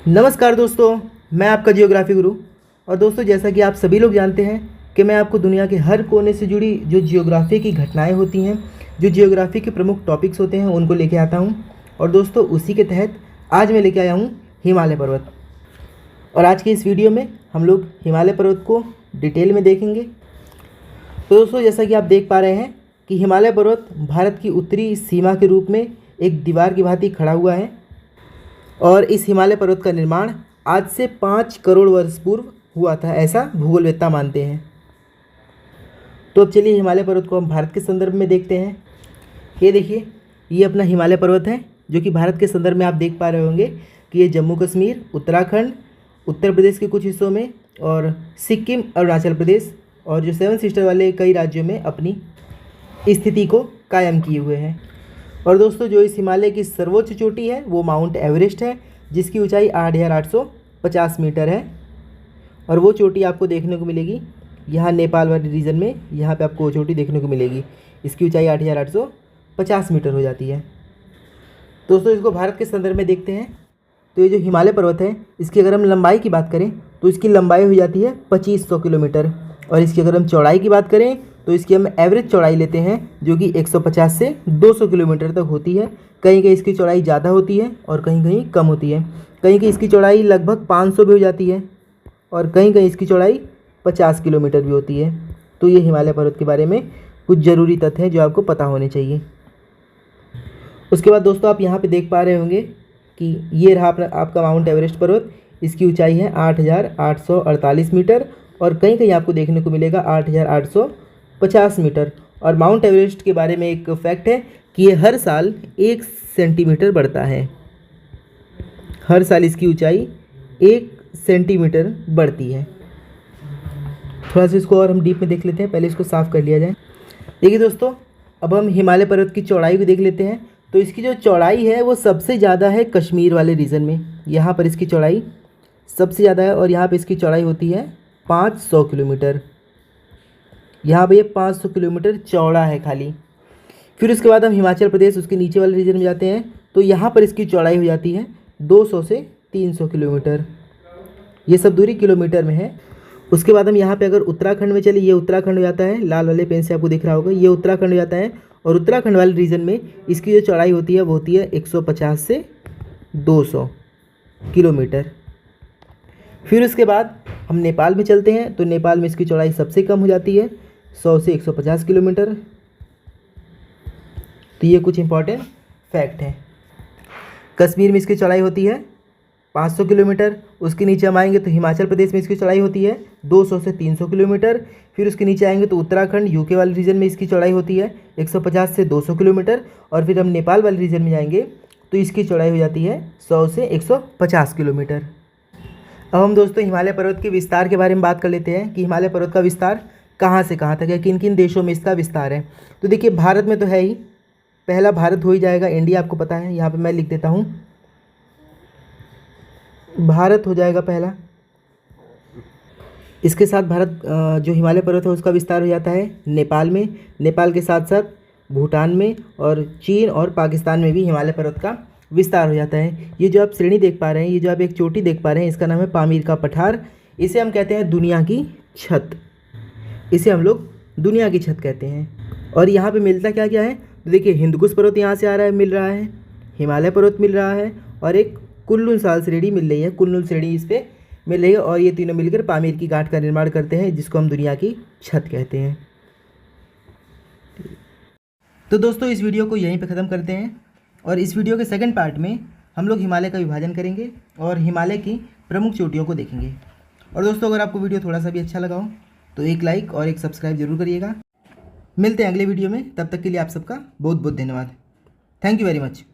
नमस्कार दोस्तों, मैं आपका जियोग्राफी गुरु। और दोस्तों, जैसा कि आप सभी लोग जानते हैं कि मैं आपको दुनिया के हर कोने से जुड़ी जो जियोग्राफी की घटनाएं होती हैं, जो जियोग्राफी के प्रमुख टॉपिक्स होते हैं, उनको लेके आता हूं। और दोस्तों, उसी के तहत आज मैं लेके आया हूं हिमालय पर्वत। और आज के इस वीडियो में हम लोग हिमालय पर्वत को डिटेल में देखेंगे। तो दोस्तों, जैसा कि आप देख पा रहे हैं कि हिमालय पर्वत भारत की उत्तरी सीमा के रूप में एक दीवार की भांति खड़ा हुआ है। और इस हिमालय पर्वत का निर्माण आज से 5 करोड़ वर्ष पूर्व हुआ था, ऐसा भूगोलवेत्ता मानते हैं। तो अब चलिए हिमालय पर्वत को हम भारत के संदर्भ में देखते हैं। ये देखिए, ये अपना हिमालय पर्वत है, जो कि भारत के संदर्भ में आप देख पा रहे होंगे कि ये जम्मू कश्मीर, उत्तराखंड, उत्तर प्रदेश के कुछ हिस्सों में और सिक्किम, अरुणाचल प्रदेश और जो 7 सिस्टर वाले कई राज्यों में अपनी स्थिति को कायम किए हुए हैं। और दोस्तों, जो इस हिमालय की सर्वोच्च चोटी है वो माउंट एवरेस्ट है, जिसकी ऊंचाई 8,850 मीटर है। और वो चोटी आपको देखने को मिलेगी यहाँ नेपाल वाले रीजन में, यहाँ पे आपको वो चोटी देखने को मिलेगी। इसकी ऊंचाई 8,850 मीटर हो जाती है। दोस्तों, इसको भारत के संदर्भ में देखते हैं। तो ये जो हिमालय पर्वत है, इसकी अगर हम लंबाई की बात करें तो इसकी लंबाई हो जाती है 2500 किलोमीटर। और इसकी अगर हम चौड़ाई की बात करें तो इसकी हम एवरेज चौड़ाई लेते हैं, जो कि 150 से 200 किलोमीटर तक होती है। कहीं कहीं इसकी चौड़ाई ज़्यादा होती है और कहीं कहीं कम होती है। कहीं कहीं इसकी चौड़ाई लगभग 500 भी हो जाती है और कहीं कहीं इसकी चौड़ाई 50 किलोमीटर भी होती है। तो ये हिमालय पर्वत के बारे में कुछ ज़रूरी तथ्य हैं जो आपको पता होने चाहिए। उसके बाद दोस्तों, आप यहाँ पर देख पा रहे होंगे कि ये रहा आपका माउंट एवरेस्ट पर्वत। इसकी ऊंचाई है 8,848 मीटर और कहीं कहीं आपको देखने को मिलेगा 8,850 मीटर। और माउंट एवरेस्ट के बारे में एक फैक्ट है कि ये हर साल 1 सेंटीमीटर बढ़ता है। हर साल इसकी ऊंचाई 1 सेंटीमीटर बढ़ती है। थोड़ा सा इसको और हम डीप में देख लेते हैं, पहले इसको साफ़ कर लिया जाए। देखिए दोस्तों, अब हम हिमालय पर्वत की चौड़ाई को देख लेते हैं। तो इसकी जो चौड़ाई है वो सबसे ज़्यादा है कश्मीर वाले रीजन में। यहाँ पर इसकी चौड़ाई सबसे ज़्यादा है और यहाँ पर इसकी चौड़ाई होती है 500 किलोमीटर। यहाँ पे ये 500 किलोमीटर चौड़ा है खाली। फिर उसके बाद हम हिमाचल प्रदेश, उसके नीचे वाले रीजन में जाते हैं। तो यहाँ पर इसकी चौड़ाई हो जाती है 200 से 300 किलोमीटर। ये सब दूरी किलोमीटर में है। उसके बाद हम यहाँ पे अगर उत्तराखंड में चले, ये उत्तराखंड हो जाता है, लाल वाले पेन से आपको दिख रहा होगा, ये उत्तराखंड हो जाता है। और उत्तराखंड वाले रीजन में इसकी जो चौड़ाई होती है वो होती है 150 से 200 किलोमीटर। फिर उसके बाद हम नेपाल में चलते हैं। तो नेपाल में इसकी चौड़ाई सबसे कम हो जाती है 100 से 150 किलोमीटर। तो ये कुछ इंपॉर्टेंट फैक्ट हैं। कश्मीर में इसकी चौड़ाई होती है 500 किलोमीटर। उसके नीचे हम आएंगे तो हिमाचल प्रदेश में इसकी चौड़ाई होती है 200 से 300 किलोमीटर। फिर उसके नीचे आएंगे तो उत्तराखंड, यूके वाले रीजन में इसकी चौड़ाई होती है 150 से 200 किलोमीटर। और फिर हम नेपाल वाले रीजन में जाएंगे तो इसकी चौड़ाई हो जाती है 100 से 150 किलोमीटर। अब हम दोस्तों हिमालय पर्वत के विस्तार के बारे में बात कर लेते हैं कि हिमालय पर्वत का विस्तार कहाँ से कहाँ तक है, किन किन देशों में इसका विस्तार है। तो देखिए, भारत में तो है ही, पहला भारत हो ही जाएगा। इंडिया आपको पता है, यहाँ पे मैं लिख देता हूँ, भारत हो जाएगा पहला। इसके साथ भारत जो हिमालय पर्वत है उसका विस्तार हो जाता है नेपाल में। नेपाल के साथ साथ भूटान में और चीन और पाकिस्तान में भी हिमालय पर्वत का विस्तार हो जाता है। ये जो आप श्रेणी देख पा रहे हैं, ये जो आप एक चोटी देख पा रहे हैं, इसका नाम है पामीर का पठार। इसे हम कहते हैं दुनिया की छत। इसे हम लोग दुनिया की छत कहते हैं। और यहाँ पे मिलता क्या क्या है, तो देखिए, हिंदुकुश पर्वत यहाँ से आ रहा है, मिल रहा है, हिमालय पर्वत मिल रहा है और एक कुल्लू साल श्रेणी मिल रही है, कुल्लू श्रेणी इस पर मिल रही है। और ये तीनों मिलकर पामीर की गांठ का निर्माण करते हैं, जिसको हम दुनिया की छत कहते हैं। तो दोस्तों, इस वीडियो को यहीं पर ख़त्म करते हैं और इस वीडियो के सेकंड पार्ट में हम लोग हिमालय का विभाजन करेंगे और हिमालय की प्रमुख चोटियों को देखेंगे। और दोस्तों, अगर आपको वीडियो थोड़ा सा भी अच्छा लगा हो तो एक लाइक और एक सब्सक्राइब जरूर करिएगा। मिलते हैं अगले वीडियो में, तब तक के लिए आप सबका बहुत बहुत धन्यवाद। Thank you very much.